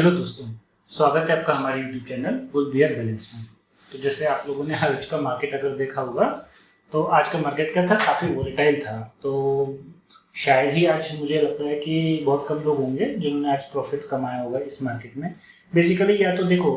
Hello दोस्तों, स्वागत है आपका हमारे यूट्यूब चैनल बुलबियर बैलेंस में। तो जैसे आप लोगों ने आज का मार्केट अगर देखा होगा तो आज का मार्केट क्या था, काफ़ी वोलेटाइल था। तो शायद ही आज मुझे लगता है कि बहुत कम लोग होंगे जिन्होंने आज प्रॉफिट कमाया होगा इस मार्केट में। बेसिकली या तो देखो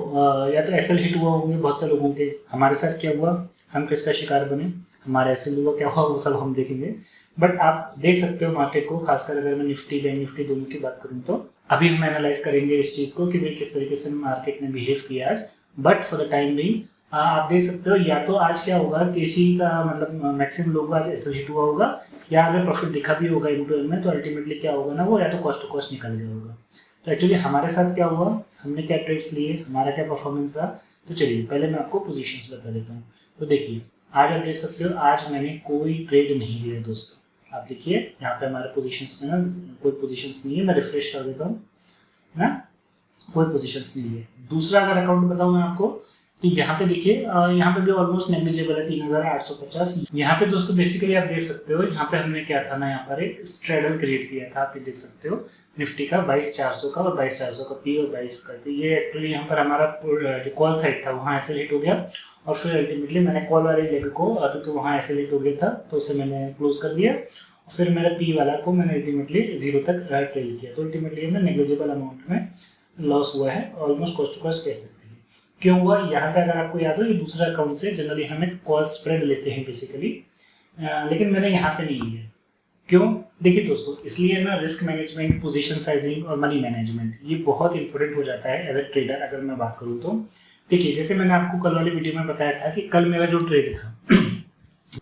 या तो एसएल हिट हुआ होंगे बहुत से लोगों के। हमारे साथ क्या हुआ, हम किसका शिकार बने, हमारा एसएल हुआ क्या हुआ वो सब हम देखेंगे। बट आप देख सकते हो मार्केट को, खासकर अगर मैं निफ्टी बैंक निफ्टी दोनों की बात करूँ तो अभी हम एनालाइज करेंगे इस चीज़ को कि भाई किस तरीके से मार्केट ने बिहेव किया आज। But for the time being आप देख सकते हो या तो आज क्या होगा, किसी का मतलब मैक्सिमम लोगों का आज एसएल हिट हुआ होगा, या अगर प्रॉफिट दिखा भी होगा इनटू में तो अल्टीमेटली क्या होगा ना, वो या तो कॉस्ट टू कॉस्ट निकल गया होगा। तो एक्चुअली हमारे साथ क्या हुआ, हमने क्या ट्रेड्स लिए, हमारा क्या परफॉर्मेंस रहा। तो चलिए पहले मैं आपको पोजीशंस बता देता हूँ। तो देखिए आज आप देख सकते हो आज मैंने कोई ट्रेड नहीं लिया दोस्तों। आप देखिए यहाँ पे हमारे पोजीशंस में ना कोई पोजीशंस नहीं है। मैं रिफ्रेश कर देता हूँ ना, कोई पोजीशंस नहीं है। दूसरा अगर अकाउंट बताऊँ मैं आपको तो यहाँ पे देखिए यहाँ पे भी ऑलमोस्ट नेग्लिजिबल है 3850। यहाँ पे दोस्तों बेसिकली आप देख सकते हो यहाँ पे हमने क्या था ना, यहाँ पर एक स्ट्रेडल क्रिएट किया था। आप ये देख सकते हो निफ्टी का 22400 का और 22400 का पी और 22 का। तो ये एक्चुअली यहाँ पर हमारा जो कॉल साइड था वहाँ ऐसे हिट हो गया और फिर अल्टीमेटली मैंने कॉल वाले लेग को, क्योंकि वहाँ ऐसे हिट हो गया था तो उसे मैंने क्लोज कर दिया। फिर मेरा पी वाला को मैंने अल्टीमेटली 0 तक ट्रेल किया। तो अल्टीमेटली हमें नेग्लिजिबल अमाउंट में लॉस हुआ है, ऑलमोस्ट कॉस्ट टू कॉस्ट कह सकते हैं। क्यों हुआ, यहाँ पे अगर आपको याद हो ये दूसरा अकाउंट से जनरली हम एक कॉल स्प्रेड लेते हैं बेसिकली, लेकिन मैंने यहाँ पे नहीं लिया। क्यों, देखिए दोस्तों इसलिए ना रिस्क मैनेजमेंट, पोजीशन साइजिंग और मनी मैनेजमेंट ये बहुत इंपॉर्टेंट हो जाता है एज ए ट्रेडर। अगर मैं बात करूँ तो देखिए जैसे मैंने आपको कल वाली वीडियो में बताया था कि कल मेरा जो ट्रेड था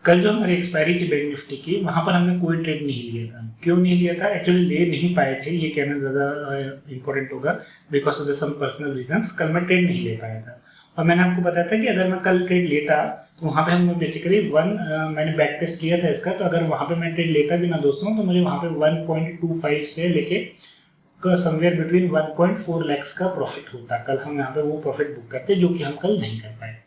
कल जो हमारी एक्सपायरी थी बैंक निफ्टी की, वहां पर हमने कोई ट्रेड नहीं लिया था। क्यों नहीं लिया था, एक्चुअली ले नहीं पाए थे, ये कहना ज़्यादा इंपॉर्टेंट होगा। Because of some personal reasons कल मैं ट्रेड नहीं ले पाया था। और मैंने आपको बताया था कि अगर मैं कल ट्रेड लेता तो वहाँ पे हम बेसिकली मैंने बैक टेस्ट किया था इसका। तो अगर वहाँ पे मैं ट्रेड लेता भी ना दोस्तों तो मुझे वहाँ पे 1.25 से लेके समवेयर बिटवीन 1.4 लाख का प्रॉफिट होता। कल हम यहाँ पे वो प्रॉफिट बुक करते जो कि हम कल नहीं कर पाए।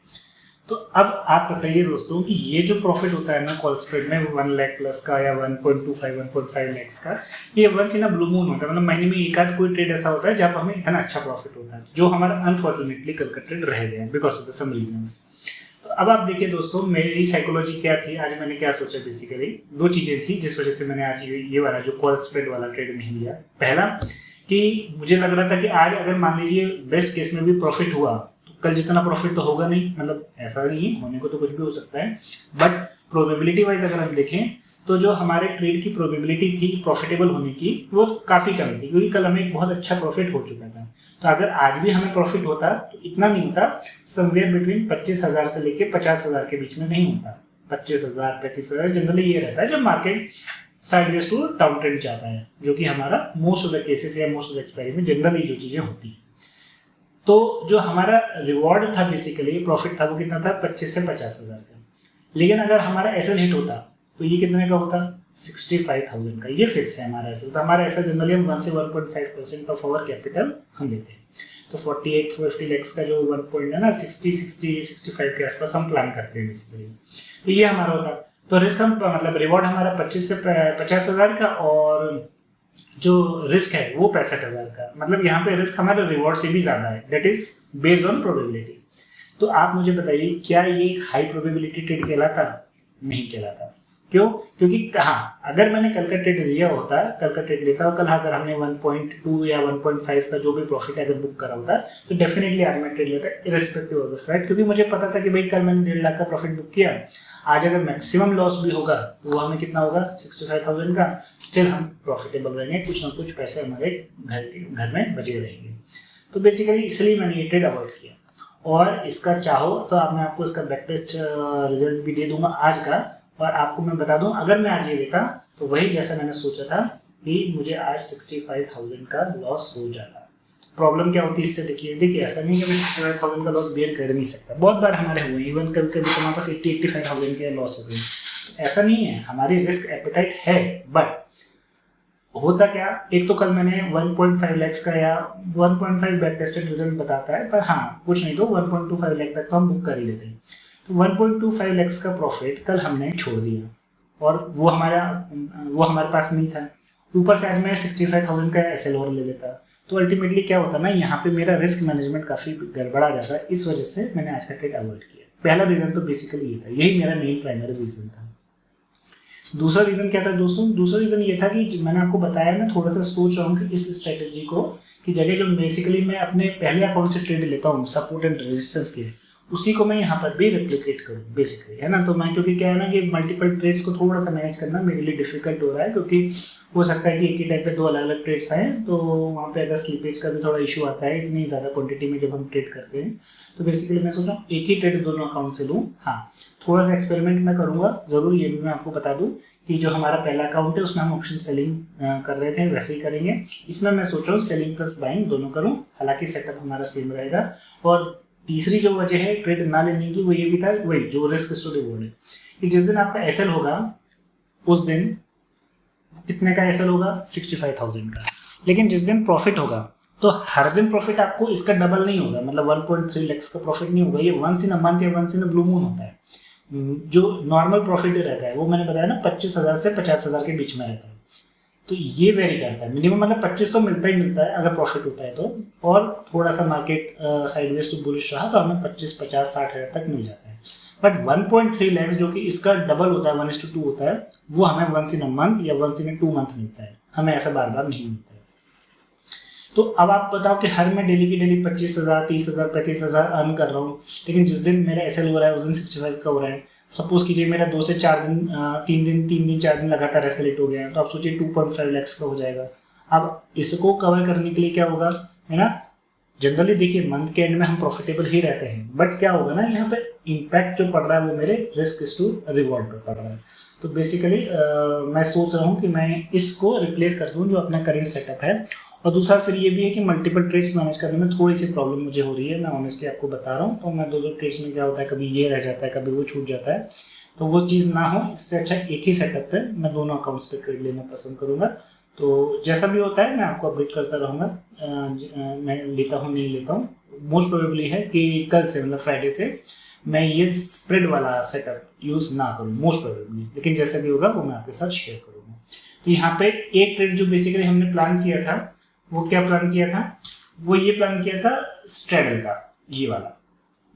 तो अब आप बताइए दोस्तों कि ये जो प्रॉफिट होता है ना कॉल स्प्रेड में 1 लाख प्लस का या 1.25 1.5 लाख का, ये once in a blue moon होता है। मतलब महीने में एक आध कोई ट्रेड ऐसा होता है जहाँ पर हमें इतना अच्छा प्रॉफिट होता है, जो हमारा अनफॉर्चुनेटली कल का ट्रेड रह गया because of the some reasons. तो अब आप देखिए दोस्तों मेरी साइकोलॉजी क्या थी, आज मैंने क्या सोचा। बेसिकली दो चीजें थी जिस वजह से मैंने आज ये वाला जो कॉल स्प्रेड वाला ट्रेड नहीं लिया। पहला कि मुझे लग रहा था कि आज अगर मान लीजिए बेस्ट केस में भी प्रॉफिट हुआ तो कल जितना प्रॉफिट तो होगा नहीं, मतलब ऐसा नहीं है, होने को तो कुछ भी हो सकता है। बट प्रोबेबिलिटी वाइज अगर हम देखें तो जो हमारे ट्रेड की प्रोबेबिलिटी थी प्रॉफिटेबल होने की वो काफ़ी कम थी, क्योंकि कल हमें एक बहुत अच्छा प्रॉफिट हो चुका था। तो अगर आज भी हमें प्रॉफिट होता तो इतना नहीं होता, समवेयर बिटवीन 25,000 से लेके 50,000 के बीच में नहीं होता। 25,000 35,000 जनरली ये रहता है जब market sideways to down trend जाता है, जो कि हमारा मोस्ट ऑफ द केसेस या मोस्ट ऑफ द एक्सपायरी में जनरली जो चीज़ें होती हैं। तो जो हमारा रिवॉर्ड था बेसिकली प्रॉफिट था वो कितना था, 25 से 50,000 का। लेकिन अगर हमारा एसएल हिट होता तो ये कितने का होता, 65,000 का। ये फिक्स है हमारा एसएल। तो हमारा एसएल जनरली हम 1 से 1.5% ऑफ आवर कैपिटल हम लेते हैं। तो 48-50 लाख का जो 1 पॉइंट है ना 65 के आसपास हम प्लान करते हैं बेसिकली। तो ये हमारा होता। तो रिस्क हम मतलब रिवॉर्ड हमारा 25 से 50,000 का और जो रिस्क है वो 65,000 का। मतलब यहाँ पे रिस्क हमारे रिवॉर्ड से भी ज्यादा है, that is based on probability. तो आप मुझे बताइए क्या ये एक हाई प्रोबेबिलिटी ट्रेड कहलाता? नहीं कहलाता। क्यों? क्योंकि हाँ अगर मैंने कल का ट्रेड लिया होता, कल का ट्रेड लेता और कल अगर हमने 1.2 या 1.5 का जो भी प्रॉफिट अगर बुक करा होता तो डेफिनेटली आज मैं ट्रेड लेता इररिस्पेक्टिव ऑफ द फैक्ट, क्योंकि मुझे पता था कि भाई कल मैंने 1.5 लाख का प्रॉफिट बुक किया। आज अगर मैक्सिमम लॉस भी होगा तो वो हमें कितना होगा, 65,000 का। स्टिल हम प्रॉफिटेबल रहेंगे, कुछ ना कुछ पैसे हमारे घर में बचे रहेंगे। तो बेसिकली इसलिए मैंने ये ट्रेड अवॉइड किया। और इसका चाहो तो मैं आपको इसका बैक टेस्ट रिजल्ट भी दे दूंगा आज का। और आपको मैं बता दूं अगर मैं आज ये लेता तो वही जैसा मैंने सोचा था कि मुझे आज 65,000 का लॉस हो जाता। प्रॉब्लम क्या होती है इससे, देखिए ऐसा नहीं है कि मैं 65,000 का लॉस बेयर कर नहीं सकता। बहुत बार हमारे हुए, इवन कभी कभी तो हमारे पास 80-85,000 के लॉस हो गए। ऐसा नहीं है, हमारी रिस्क एपेटाइट है। बट होता क्या, एक तो कल मैंने 1.5 लाख का या 1.5 बैक टेस्टेड रिजल्ट बताता है, पर हाँ कुछ नहीं तो 1.25 लाख तक तो हम बुक कर ही लेते हैं। तो 1.25 लाख का प्रॉफिट कल हमने छोड़ दिया और वो हमारे पास नहीं था। ऊपर से आज मैं 65,000 का एसएल और ले लेता तो अल्टीमेटली क्या होता है ना, यहाँ पे मेरा रिस्क मैनेजमेंट काफ़ी गड़बड़ा जाता है। इस वजह से मैंने आज का ट्रेड अवॉइड किया। पहला रीज़न तो बेसिकली ये था, यही मेरा मेन प्राइमरी रीज़न था। दूसरा रीज़न क्या था दोस्तों? दूसरा रीज़न ये था कि मैंने आपको बताया, मैं थोड़ा सा सोच रहा हूँ कि इस स्ट्रेटेजी को कि जगह जो बेसिकली मैं अपने पहले अकाउंट से ट्रेड लेता हूँ सपोर्ट एंड रेजिस्टेंस के, उसी को मैं यहाँ पर भी रेप्लिकेट करूँ बेसिकली, है ना। तो मैं, क्योंकि क्या है ना कि मल्टीपल ट्रेड्स को थोड़ा सा मैनेज करना मेरे लिए डिफिकल्ट हो रहा है, क्योंकि हो सकता है कि एक ही टाइम पे 2 अलग अलग ट्रेड्स आए, तो वहाँ पे अगर स्लीपेज का भी थोड़ा इशू आता है इतनी ज़्यादा क्वांटिटी में जब हम ट्रेड करते हैं। तो बेसिकली मैं सोचा एक ही ट्रेड दोनों अकाउंट से लूँ। हाँ, थोड़ा सा एक्सपेरिमेंट मैं करूँगा ज़रूर, ये भी मैं आपको बता दूँ कि जो हमारा पहला अकाउंट है उसमें हम ऑप्शन सेलिंग कर रहे थे, वैसे ही करेंगे। इसमें मैं सोच रहा हूँ सेलिंग प्लस बाइंग दोनों करूँ, हालांकि सेटअप हमारा सेम रहेगा। और तीसरी जो वजह है ट्रेड ना लेने की वो ये भी था, वही जो रिस्क टू रिवॉर्ड है, कि जिस दिन आपका एसएल होगा उस दिन कितने का एसएल होगा? 65,000 का। लेकिन जिस दिन प्रॉफिट होगा तो हर दिन प्रॉफिट आपको इसका डबल नहीं होगा, मतलब 1.3 लाख का प्रॉफिट नहीं होगा। ये वंस इन अ मंथ या once in a blue moon होता है। जो नॉर्मल प्रॉफिट रहता है वो मैंने बताया ना 25,000 से 50,000 के बीच में रहता है। तो ये वेरी करता है, मिनिमम मतलब 25 तो मिलता ही मिलता है अगर प्रॉफिट होता है तो, और थोड़ा सा मार्केट साइडवेज टू बुलिश रहा तो हमें 25, 50, 60,000 तक मिल जाता है। बट 1.3 लाख जो कि इसका डबल होता है, 1:2 होता है, वो हमें वंस इन अ मंथ या वंस इन अ 2 मंथ मिलता है, हमें ऐसा बार बार नहीं मिलता है। तो अब आप बताओ कि हर मैं डेली की डेली 25,000, 30,000, 35,000 अर्न कर रहा हूँ, लेकिन जिस दिन मेरा एसएल हो रहा है उस दिन 65 का हो रहा है। सपोज कीजिए मेरा 2 से 4 दिन 3 दिन 4 दिन लगातार एसएल हो गया, तो आप सोचिए 2.5 लाख का हो जाएगा। अब इसको कवर करने के लिए क्या होगा, है ना, जनरली देखिए मंथ के एंड में हम प्रॉफिटेबल ही रहते हैं, बट क्या होगा ना यहाँ पे इम्पैक्ट जो पड़ रहा है वो मेरे रिस्क टू रिवॉर्ड पर पड़ रहा है। तो बेसिकली मैं सोच रहा हूँ कि मैं इसको रिप्लेस कर दूँ जो अपना करेंट सेटअप है। और दूसरा फिर ये भी है कि मल्टीपल ट्रेड्स मैनेज करने में थोड़ी सी प्रॉब्लम मुझे हो रही है, मैं ऑनेस्टली आपको बता रहा हूँ। तो मैं 2 ट्रेड्स में क्या होता है, कभी ये रह जाता है, कभी वो छूट जाता है, तो वो चीज़ ना हो, इससे अच्छा एक ही सेटअप पे मैं दोनों अकाउंट्स पे ट्रेड लेना पसंद करूँगा। तो जैसा भी होता है मैं आपको अपडेट करता रहूँगा, मैं लेता हूँ नहीं लेता हूँ। मोस्ट प्रोबेबली है कि कल से मतलब फ्राइडे से मैं ये स्प्रेड वाला सेटअप यूज़ ना करूँ मोस्ट प्रोबेबली, लेकिन जैसा भी होगा वो मैं आपके साथ शेयर करूँगा। तो यहाँ पे एक ट्रेड जो बेसिकली हमने प्लान किया था, वो क्या प्लान किया था, वो ये प्लान किया था स्ट्रैडल का, ये वाला।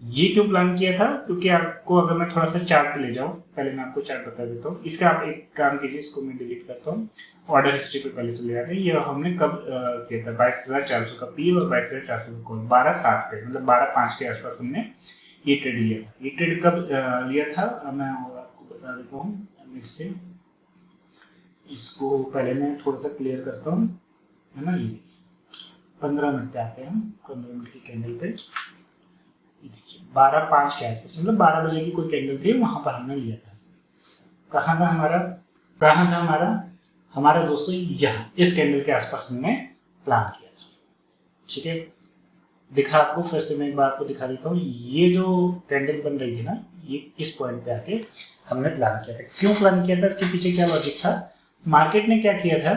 ये क्यों प्लान किया था, क्योंकि आपको अगर मैं थोड़ा सा चार्ट पे ले जाऊँ, पहले मैं आपको चार्ट बता देता हूँ। इसका आप एक काम कीजिए, इसको मैं डिलीट करता हूँ, ऑर्डर हिस्ट्री पे पहले चले जाते हैं। ये हमने कब किया था, 22,400 का पी और 22,400 का कॉल, 12:07 पे, मतलब 12:05 के आसपास हमने ये ट्रेड लिया था। ये ट्रेड कब लिया था मैं आपको बता देता हूँ से। इसको पहले मैं थोड़ा सा क्लियर करता हूँ, है ना। ये 15 मिनट पे आते हैं हम, 15 मिनट की कैंडल पे, देखिए 12:05 के आसपास, मतलब 12 बजे की कोई कैंडल थी, वहां पर हमने लिया था। कहाँ था हमारा हमारा दोस्तों, यहाँ इस कैंडल के आसपास हमने प्लान किया था। ठीक है, दिखा आपको, फिर से मैं एक बार आपको दिखा देता हूँ। ये जो कैंडल बन रही थी ना, ये इस पॉइंट पे आके हमने प्लान किया था। क्यों प्लान किया था, इसके पीछे क्या लॉजिक था? मार्केट ने क्या किया था,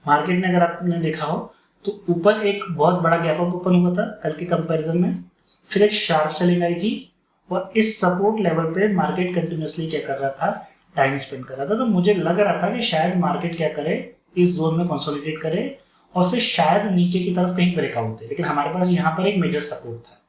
मार्केट ने अगर आपने देखा हो तो ऊपर एक बहुत बड़ा गैप अप ओपन हुआ था कल के कंपैरिजन में, फिर एक शार्प सेलिंग आई थी, और इस सपोर्ट लेवल पे मार्केट कंटिन्यूसली क्या कर रहा था, टाइम स्पेंड कर रहा था। तो मुझे लग रहा था कि शायद मार्केट क्या करे, इस जोन में कंसोलिडेट करे और फिर शायद नीचे की तरफ कहीं ब्रेकआउट है। लेकिन हमारे पास यहाँ पर एक मेजर सपोर्ट था,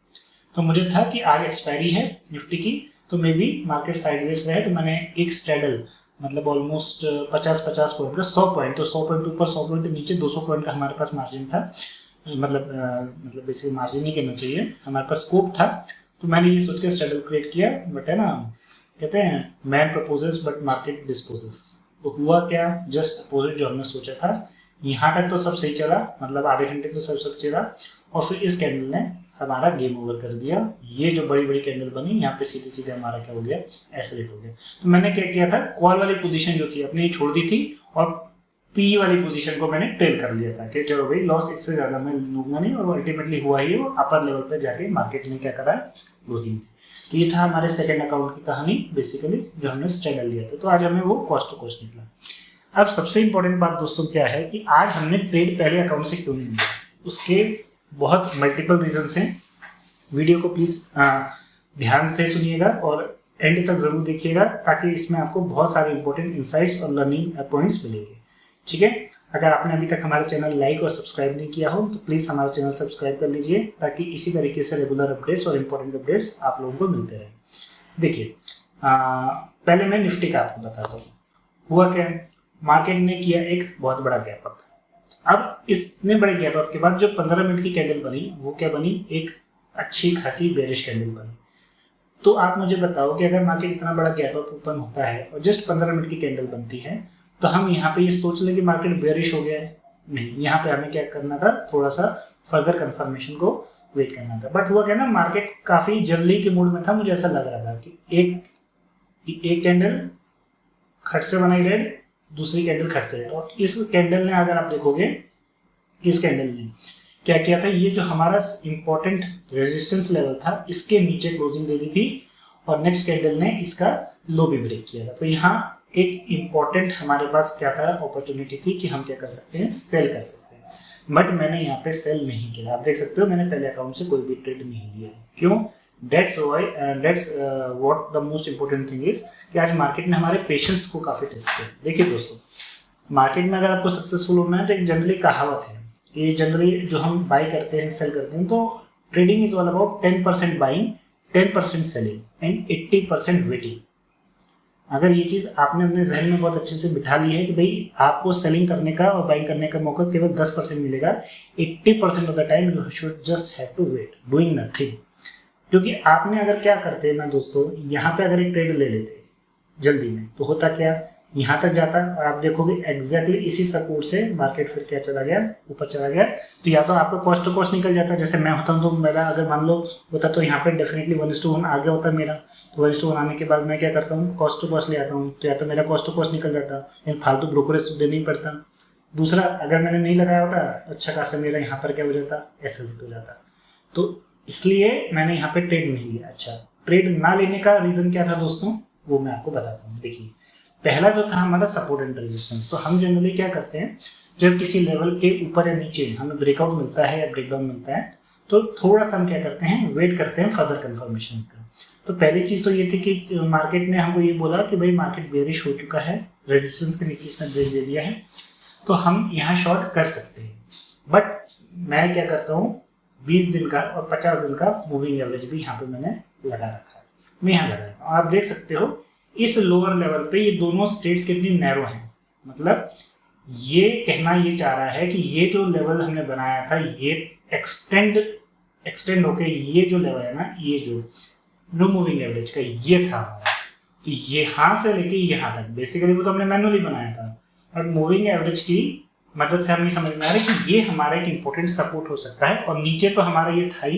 तो मुझे था कि आज एक्सपायरी है निफ्टी की, तो मे बी मार्केट साइडवेज रहे, तो मैंने एक स्ट्रेडल, मतलब ऑलमोस्ट 50 पॉइंट का 100 पॉइंट, तो 100 पॉइंट ऊपर 100 पॉइंट नीचे 200 पॉइंट का हमारे पास मार्जिन था, मतलब बेसिकली मार्जिन ही कहना चाहिए, हमारे पास स्कोप था। तो मैंने ये सोच के स्ट्रेडल क्रिएट किया, बट है ना, कहते हैं man proposes but market dispossess. तो हुआ क्या, जस्ट अपोजिट जो हमने सोचा था। यहाँ तक तो सब सही चला, मतलब आधे घंटे तो सब चला, और फिर इस कैंडल ने हमारा गेम ओवर कर दिया। ये जो बड़ी बड़ी कैंडल बनी, यहाँ पे सीधे सीधे हमारा क्या हो गया, एसलेट हो गया। तो मैंने क्या किया था, कॉल वाली पोजीशन जो थी अपनी छोड़ दी थी, और पी वाली पोजीशन को मैंने ट्रेल कर लिया था कि चलो भाई लॉस इससे ज़्यादा मैं लूंगा नहीं, और अल्टीमेटली हुआ ही, वो अपर लेवल पे जाके मार्केट ने क्या करा, लूजिंग। तो ये था हमारे सेकेंड अकाउंट की कहानी बेसिकली, जो हमने स्ट्रेडल लिया था। तो आज हमें वो कॉस्ट टू कॉस्ट निकला। अब सबसे इंपॉर्टेंट बात दोस्तों क्या है कि आज हमने ट्रेड पहले अकाउंट से क्यों नहीं लिया, उसके बहुत मल्टीपल रीजंस हैं। वीडियो को प्लीज़ ध्यान से सुनिएगा और एंड तक ज़रूर देखिएगा, ताकि इसमें आपको बहुत सारे इंपॉर्टेंट इंसाइट्स और लर्निंग पॉइंट्स मिलेंगे। ठीक है। अगर आपने अभी तक हमारा चैनल लाइक और सब्सक्राइब नहीं किया हो तो प्लीज़ हमारा चैनल सब्सक्राइब कर लीजिए, ताकि इसी तरीके से रेगुलर अपडेट्स और इम्पोर्टेंट अपडेट्स आप लोगों को मिलते रहें। देखिए, पहले मैं निफ्टी का आपको बताता हूँ। हुआ क्या, मार्केट ने किया एक बहुत बड़ा गैप अप। अब इतने बड़े गैप अप के बाद जो 15 मिनट की कैंडल बनी वो क्या बनी, एक अच्छी खासी बेरिश कैंडल बनी। तो आप मुझे बताओ कि अगर मार्केट इतना बड़ा गैप अप ओपन होता है और जस्ट 15 मिनट की कैंडल बनती है, तो हम यहाँ पे ये सोच लें कि मार्केट बेरिश हो गया है? नहीं, यहाँ पे हमें क्या करना था, थोड़ा सा फर्दर कंफर्मेशन को वेट करना था। बट हुआ क्या ना, मार्केट काफी जल्दी के मूड में था। मुझे ऐसा लग रहा था कि एक कैंडल खट से बनाई रेड, दूसरी कैंडल खट से रेड, और इस कैंडल ने, अगर आप देखोगे, इस कैंडल ने क्या किया था, ये जो हमारा इंपॉर्टेंट रेजिस्टेंस लेवल था इसके नीचे क्लोजिंग दे दी थी, और नेक्स्ट कैंडल ने इसका लो भी ब्रेक किया था। तो यहाँ एक इंपॉर्टेंट हमारे पास क्या था, अपॉर्चुनिटी थी कि हम क्या कर सकते हैं, सेल कर सकते हैं। बट मैंने यहाँ पे सेल नहीं किया। आप देख सकते हो मैंने पहले अकाउंट से कोई भी ट्रेड नहीं लिया। क्यों? That's what the most important thing is कि आज मार्केट ने हमारे पेशेंस को काफी टेस्ट किया। देखिए दोस्तों, मार्केट में अगर आपको सक्सेसफुल होना है तो एक जनरली कहावत है, ये जनरली जो हम बाई करते हैं, सेल करते हैं, तो trading is all about 10% buying, 10% selling and 80% waiting. अगर ये चीज आपने अपने जहन में बहुत अच्छे से बिठा ली है कि भाई आपको सेलिंग करने का और बाइंग करने का मौका केवल 10% मिलेगा, 80% of the time you should just have to wait doing nothing. क्योंकि आपने अगर क्या करते हैं ना दोस्तों, यहाँ पे अगर एक ट्रेड ले लेते जल्दी में, तो होता क्या, यहाँ तक जाता और आप देखोगे एग्जैक्टली इसी सपोर्ट से मार्केट फिर क्या चला गया, ऊपर चला गया। तो या तो आपका कॉस्ट टू कॉस्ट निकल जाता, जैसे मैं होता हूँ तो मेरा अगर मान लो होता तो यहाँ पे डेफिनेटली 1:1 आ गया होता मेरा। तो 1:1 आने के बाद मैं क्या करता हूँ, कॉस्ट टू कॉस्ट ले आता हूँ, तो या तो मेरा कॉस्ट टू कॉस्ट निकल जाता, लेकिन फालतू ब्रोकरेज तो देना ही पड़ता। दूसरा, अगर मैंने नहीं लगाया होता तो अच्छा खासा मेरा यहाँ पर क्या हो जाता, ऐसा हो जाता। तो इसलिए मैंने यहाँ पे ट्रेड नहीं लिया। अच्छा, ट्रेड ना लेने का रीजन क्या था दोस्तों, वो मैं आपको बताता हूँ। देखिए, पहला जो था हमारा सपोर्ट एंड रेजिस्टेंस। तो हम जनरली क्या करते हैं, जब किसी लेवल के ऊपर या नीचे हमें ब्रेकआउट मिलता है या ब्रेकडाउन मिलता है, तो थोड़ा सा हम क्या करते हैं, वेट करते हैं फर्दर कंफर्मेशन का। तो पहली चीज तो ये थी कि मार्केट ने हमको ये बोला कि भाई मार्केट बेरिश हो चुका है, रेजिस्टेंस के नीचे इसने ब्रेक दे दिया है, तो हम यहाँ शॉर्ट कर सकते हैं। बट मैं क्या करता हूँ, 20 दिन का और 50 दिन का मूविंग एवरेज भी यहाँ पे मैंने लगा रखा है। मैं यहाँ लगा रखा हूँ, आप देख सकते हो इस लोअर लेवल पे ये दोनों स्टेट्स कितनी नैरो हैं। मतलब ये कहना ये चाह रहा है कि ये जो लेवल हमने बनाया था ये एक्सटेंड होके ये जो लेवल है ना, ये जो नो मूविंग एवरेज का ये था हमारा, तो यहाँ से लेके यहाँ तक बेसिकली वो तो हमने मैनुअली बनाया था, और मूविंग एवरेज की मदद से हमें समझ में आ रहा है कि ये हमारा एक इंपॉर्टेंट सपोर्ट हो सकता है। और नीचे तो हमारा ये था ही,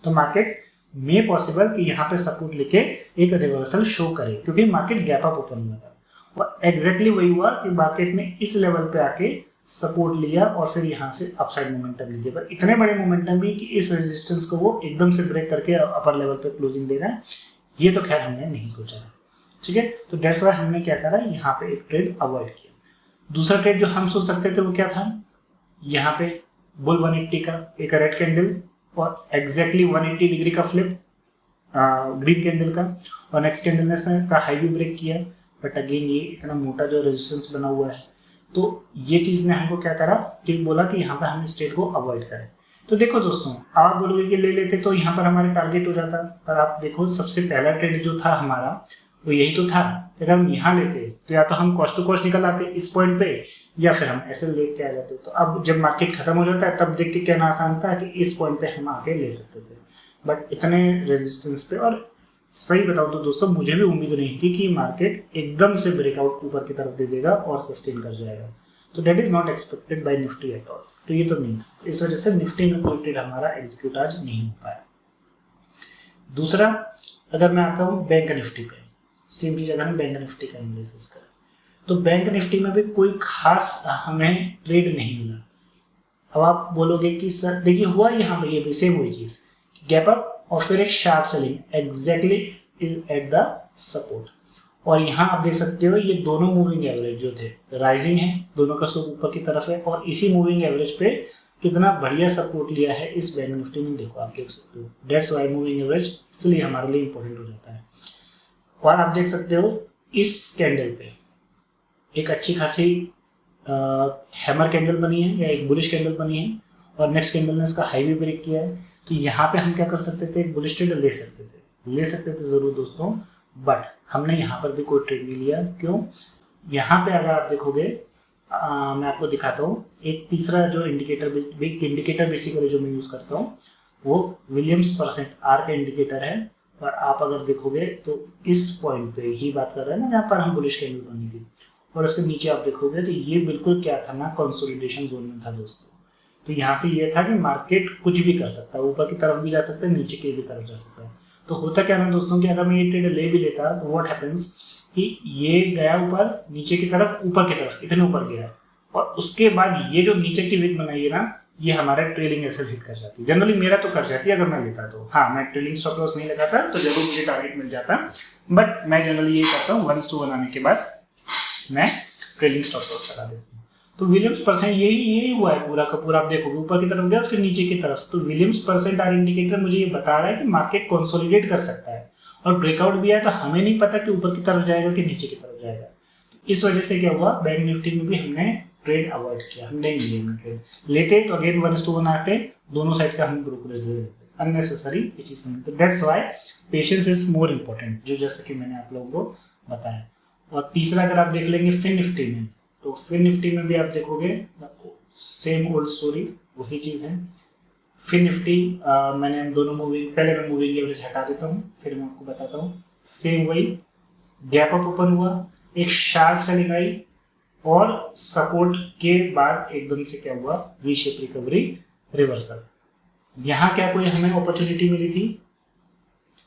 तो मार्केट में पॉसिबल कि यहाँ पे सपोर्ट लेके एक रिवर्सल शो करे, क्योंकि मार्केट गैप अप ओपन हुआ था। और एग्जैक्टली वही हुआ कि मार्केट ने इस लेवल पे आके सपोर्ट लिया और फिर यहाँ से अपसाइड मोमेंटम लिया, पर इतने बड़े मोमेंटम भी कि इस रेजिस्टेंस को वो एकदम से ब्रेक करके अपर लेवल पे क्लोजिंग दे रहा है, ये तो खैर हमने नहीं सोचा है। ठीक है, तो दैट्स व्हाई हमने क्या करा, यहाँ पे एक ट्रेड अवॉइड किया। दूसरा ट्रेड जो हम सोच सकते थे वो क्या था, यहाँ पे बुल 180 का एक रेड कैंडल और एग्जैक्टली 180 डिग्री का फ्लिप ग्रीन कैंडल का, और नेक्स्ट कैंडल ने इसका हाई भी ब्रेक किया। बट अगेन ये इतना मोटा जो रेजिस्टेंस बना हुआ है, तो ये चीज ने हमको क्या करा कि बोला कि यहाँ पर हम इस ट्रेड को अवॉइड करें। तो देखो दोस्तों, आप बोलोगे कि ले लेते तो यहाँ पर हमारे टारगेट हो जाता, पर आप देखो सबसे पहला ट्रेड जो था हमारा वो यही तो था। अगर हम यहाँ लेते तो या तो हम कॉस्ट टू कॉस्ट निकल आते इस पॉइंट पे, या फिर हम ऐसे लेट के आ जाते। तो अब जब मार्केट खत्म हो जाता है तब देख के कहना आसान था कि इस पॉइंट पे हम आके ले सकते थे, बट इतने रेजिस्टेंस पे। और सही बताऊं तो दोस्तों, मुझे भी उम्मीद नहीं थी कि मार्केट एकदम से ब्रेकआउट ऊपर की तरफ दे देगा और सस्टेन कर जाएगा। तो that is not expected bye Nifty at all. तो ये तो नहीं, इस वजह से निफ्टी में कोई ट्रेड हमारा एग्जीक्यूट आज नहीं हो पाया। दूसरा, अगर मैं आता हूँ बैंक निफ्टी पे, सेम चीज अगर हम बैंक निफ्टी का एनालिसिस करें, तो बैंक निफ्टी में भी कोई खास हमें ट्रेड नहीं मिला। अब आप बोलोगे कि सर देखिए हुआ यहाँ पे ये भी सेम वही चीज, गैप अप और फिर एक sharp selling exactly at the support. और यहाँ आप देख सकते हो ये दोनों मूविंग एवरेज जो थे राइजिंग है, दोनों का स्लोप ऊपर की तरफ है, और इसी मूविंग एवरेज पे कितना बढ़िया सपोर्ट लिया है इस बैंक निफ्टी ने, देखो आप देख सकते हो। दैट्स व्हाई मूविंग एवरेज इसलिए हमारे लिए इंपॉर्टेंट हो जाता है। और आप देख सकते हो इस कैंडल पे एक अच्छी खासी हैमर कैंडल बनी है या एक बुलिश कैंडल बनी है और नेक्स्ट कैंडल ने इसका हाई भी ब्रेक किया है, तो यहाँ पे हम क्या कर सकते थे, एक बुलिश ट्रेड ले सकते थे जरूर दोस्तों, बट हमने यहाँ पर भी कोई ट्रेड नहीं लिया। क्यों? यहाँ पे अगर आप देखोगे, मैं आपको दिखाता हूँ, एक तीसरा जो इंडिकेटर बेसिकली जो मैं यूज़ करता हूँ वो विलियम्स परसेंट आर का इंडिकेटर है। और आप अगर देखोगे तो इस पॉइंट पे ही बात कर रहे हैं ना, यहाँ पर हम बुलिश कैंडल बनेगी, और उसके नीचे आप देखोगे तो ये बिल्कुल क्या था ना, कंसोलिडेशन जोन में था दोस्तों। तो यहाँ से ये था कि मार्केट कुछ भी कर सकता है, ऊपर की तरफ भी जा सकता है, नीचे की भी तरफ जा सकता है। तो होता क्या ना दोस्तों कि अगर मैं ये ट्रेड ले भी लेता तो व्हाट हैपेंस कि ये गया ऊपर, नीचे की तरफ, ऊपर की तरफ, इतने ऊपर गया, और उसके बाद ये जो नीचे की विक बनाई है ना, ये हमारा ट्रेलिंग एसएल हिट कर जाती है। जनरली मेरा तो कर जाती है अगर मैं लेता तो। हाँ, मैं ट्रेलिंग स्टॉप लॉस नहीं लगाता तो जरूर मुझे टारगेट मिल जाता, बट मैं जनरली ये करता हूँ 1:1 आने के बाद मैं ट्रेलिंग स्टॉप लॉस लगा देता हूँ। तो विलियम्स परसेंट यही हुआ है पूरा का पूरा। आप देखोगे ऊपर की तरफ गया फिर नीचे की तरफ। तो विलियम्स परसेंट आर इंडिकेटर मुझे ये बता रहा है कि मार्केट कंसोलिडेट कर सकता है, और ब्रेकआउट भी है तो हमें नहीं पता कि ऊपर की तरफ जाएगा कि नीचे की तरफ जाएगा। तो इस वजह से क्या हुआ, बैंक निफ्टी में भी हमने ट्रेड अवॉइड किया, हम नहीं लिए ट्रेड। लेते तो अगेन 1:1 आते, दोनों साइड का हम ब्रोकरेज दे देते, अननेसेसरी ये चीज नहीं। तो that's why patience is more important, जो जैसे कि मैंने आप लोगों को बताया। और तीसरा अगर आप देख लेंगे फिन निफ्टी में, तो फिन निफ्टी में भी आप देखोगे सेम ओल्ड स्टोरी, वही चीज है। फिन निफ्टी मैंने दोनों पहले मैं मूविंग एवरेज हटा देता हूँ, फिर मैं आपको बताता हूँ। सेम वही गैप अप ओपन हुआ, एक शार्प सेलिंग आई, और सपोर्ट के बाद एकदम से क्या हुआ, वी शेप रिकवरी, रिवर्सल। यहाँ क्या कोई हमें अपॉर्चुनिटी मिली थी?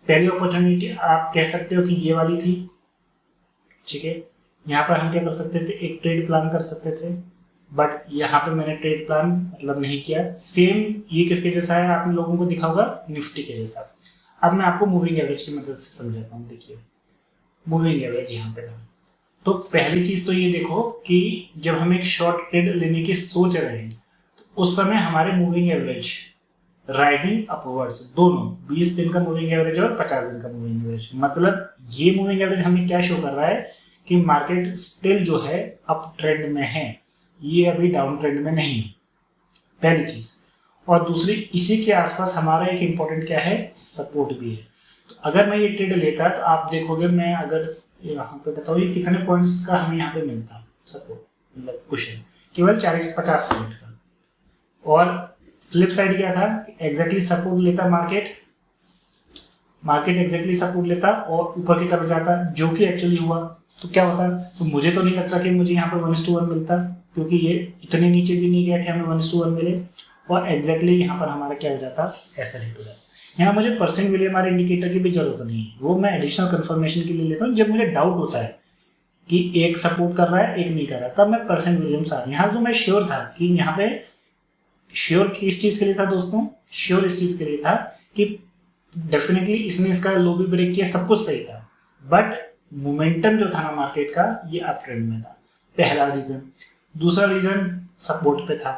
पहली अपॉर्चुनिटी आप कह सकते हो कि ये वाली थी, ठीक है। यहाँ पर हम क्या कर सकते थे, एक ट्रेड प्लान कर सकते थे, बट यहाँ पे मैंने ट्रेड प्लान मतलब नहीं किया। सेम ये किसके जैसा है, आप लोगों को दिखा होगा, निफ्टी के जैसा। अब मैं आपको मूविंग एवरेज की मदद से समझाता हूँ। देखिए मूविंग एवरेज यहाँ पे, तो पहली चीज तो ये देखो कि जब हम एक शॉर्ट ट्रेड लेने की सोच रहे हैं तो उस समय हमारे मूविंग एवरेज राइजिंग अपवर्ड्स, दोनों 20 दिन का मूविंग एवरेज और 50 दिन का मूविंग एवरेज, मतलब ये मूविंग एवरेज हमें क्या शो कर रहा है कि मार्केट स्टिल जो है अप ट्रेंड में है, ये अभी डाउन ट्रेंड में नहीं है, पहली चीज। और दूसरी, इसी के आसपास हमारा एक इंपॉर्टेंट क्या है, सपोर्ट भी है। तो अगर मैं ये ट्रेड लेता तो आप देखोगे, मैं अगर यहाँ पे बताओ ये कितने पॉइंट्स का हमें यहाँ पे मिलता सपोर्ट, मतलब क्वेश्चन केवल 40-50 पॉइंट का। और फ्लिप साइड क्या था, एग्जैक्टली सपोर्ट लेता मार्केट एग्जैक्टली सपोर्ट लेता और ऊपर की तरफ जाता, जो कि एक्चुअली हुआ। तो क्या होता, तो मुझे तो नहीं लगता कि मुझे यहाँ पे 1:1 मिलता, क्योंकि ये इतने नीचे भी नहीं गया कि हमें 1:1 मिले, और एग्जैक्टली यहाँ पर हमारा क्या हो जाता, ऐसा हिट हो जाता। यहाँ मुझे परसेंट विलियम आर इंडिकेटर की भी जरूरत नहीं है, वो मैं एडिशनल कंफर्मेशन के लिए लेता हूँ जब मुझे डाउट होता है कि एक सपोर्ट कर रहा है एक नहीं कर रहा, तब मैं परसेंट विलियम्स आर। यहाँ तो मैं श्योर था कि यहाँ पे, श्योर किस चीज के लिए था दोस्तों, श्योर इस चीज के लिए था कि डेफिनेटली इसने इसका लो भी ब्रेक किया, सब कुछ सही था, बट मोमेंटम जो था ना मार्केट का, ये अप ट्रेंड में था, पहला रीजन। दूसरा रीजन सपोर्ट पे था।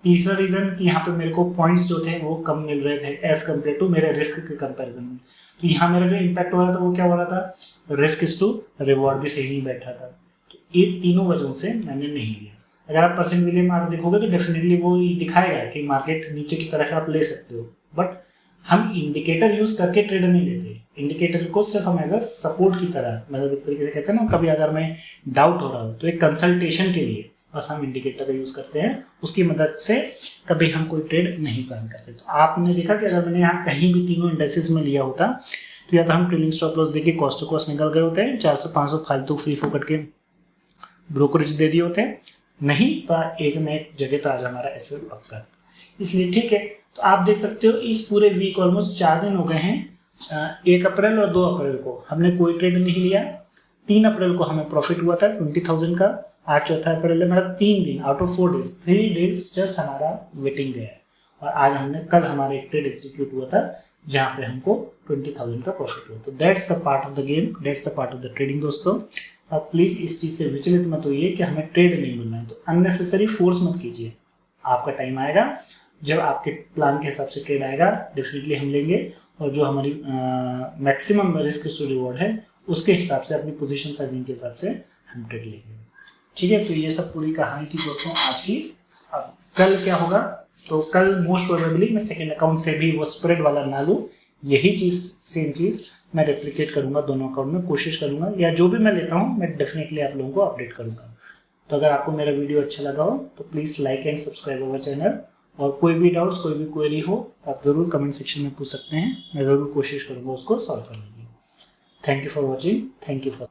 तीसरा रीजन कि यहाँ पे मेरे को पॉइंट्स जो थे वो कम मिल रहे थे एज कम्पेयर टू मेरे रिस्क के कंपैरिजन में। तो यहाँ मेरा जो इम्पैक्ट हो रहा था वो क्या हो रहा था, रिस्क इज टू रिवॉर्ड भी सही नहीं बैठ रहा था। तो ये तीनों वजहों से मैंने नहीं लिया। अगर आप परसेंट विलियम आर देखोगे तो डेफिनेटली वो दिखाएगा कि मार्केट नीचे की तरफ आप ले सकते हो, बट हम इंडिकेटर यूज करके ट्रेड नहीं लेते। इंडिकेटर को सिर्फ हम एज अ सपोर्ट की तरह, मतलब एक तरीके से कहते हैं ना, कभी अगर मैं डाउट हो रहा हूँ तो एक कंसल्टेशन के लिए बस हम इंडिकेटर का यूज करते हैं, उसकी मदद से कभी हम कोई ट्रेड नहीं प्लान करते। तो आपने देखा कि अगर मैंने यहाँ कहीं भी तीनों इंडेक्सेस में लिया होता तो या तो हम ट्रेलिंग स्टॉप लॉस देके कॉस्ट टू कॉस्ट निकल गए होते हैं, 400-500 फालतू फ्री फोकट के ब्रोकरेज दे दिए होते हैं, नहीं तो एक न एक जगह तो आज हमारा ऐसे पक्का। इसलिए ठीक है, तो आप देख सकते हो इस पूरे वीक ऑलमोस्ट 4 दिन हो गए हैं। 1 अप्रैल और 2 अप्रैल को हमने कोई ट्रेड नहीं लिया। 3 अप्रैल को हमें प्रॉफिट हुआ था 20,000 का। आज 4 अप्रैल है, मतलब 3 दिन out of 4 days, 3 days just हमारा वेटिंग गया है। और आज हमने, कल हमारा एक ट्रेड एग्जीक्यूट हुआ था जहाँ पे हमको 20,000 का प्रॉफिट हुआ। तो that's the part of the game, that's the part of the trading दोस्तों। अब प्लीज इस चीज से विचलित मत होइए कि हमें ट्रेड नहीं मिलना है, तो अननेसेसरी फोर्स मत कीजिए। आपका टाइम आएगा जब आपके प्लान के हिसाब से ट्रेड आएगा, डेफिनेटली हम लेंगे, और जो हमारी मैक्सिमम रिस्क टू रिवॉर्ड है उसके हिसाब से, अपनी पोजीशन साइजिंग के हिसाब से हम ट्रेड लेंगे। ठीक है, तो ये सब पूरी कहानी थी दोस्तों आज की। अब कल क्या होगा, तो कल मोस्ट प्रोबेबली मैं सेकेंड अकाउंट से भी वो स्प्रेड वाला ना लूँ, यही चीज़ सेम चीज़ मैं रेप्लिकेट करूँगा दोनों अकाउंट में, कोशिश करूँगा, या जो भी मैं लेता हूँ मैं डेफिनेटली आप लोगों को अपडेट करूँगा। तो अगर आपको मेरा वीडियो अच्छा लगा हो तो please like and subscribe our channel, और कोई भी डाउट्स, कोई भी क्वेरी हो आप ज़रूर कमेंट सेक्शन में पूछ सकते हैं, मैं ज़रूर कोशिश करूँगा उसको सॉल्व करने की। Thank you for watching, thank you for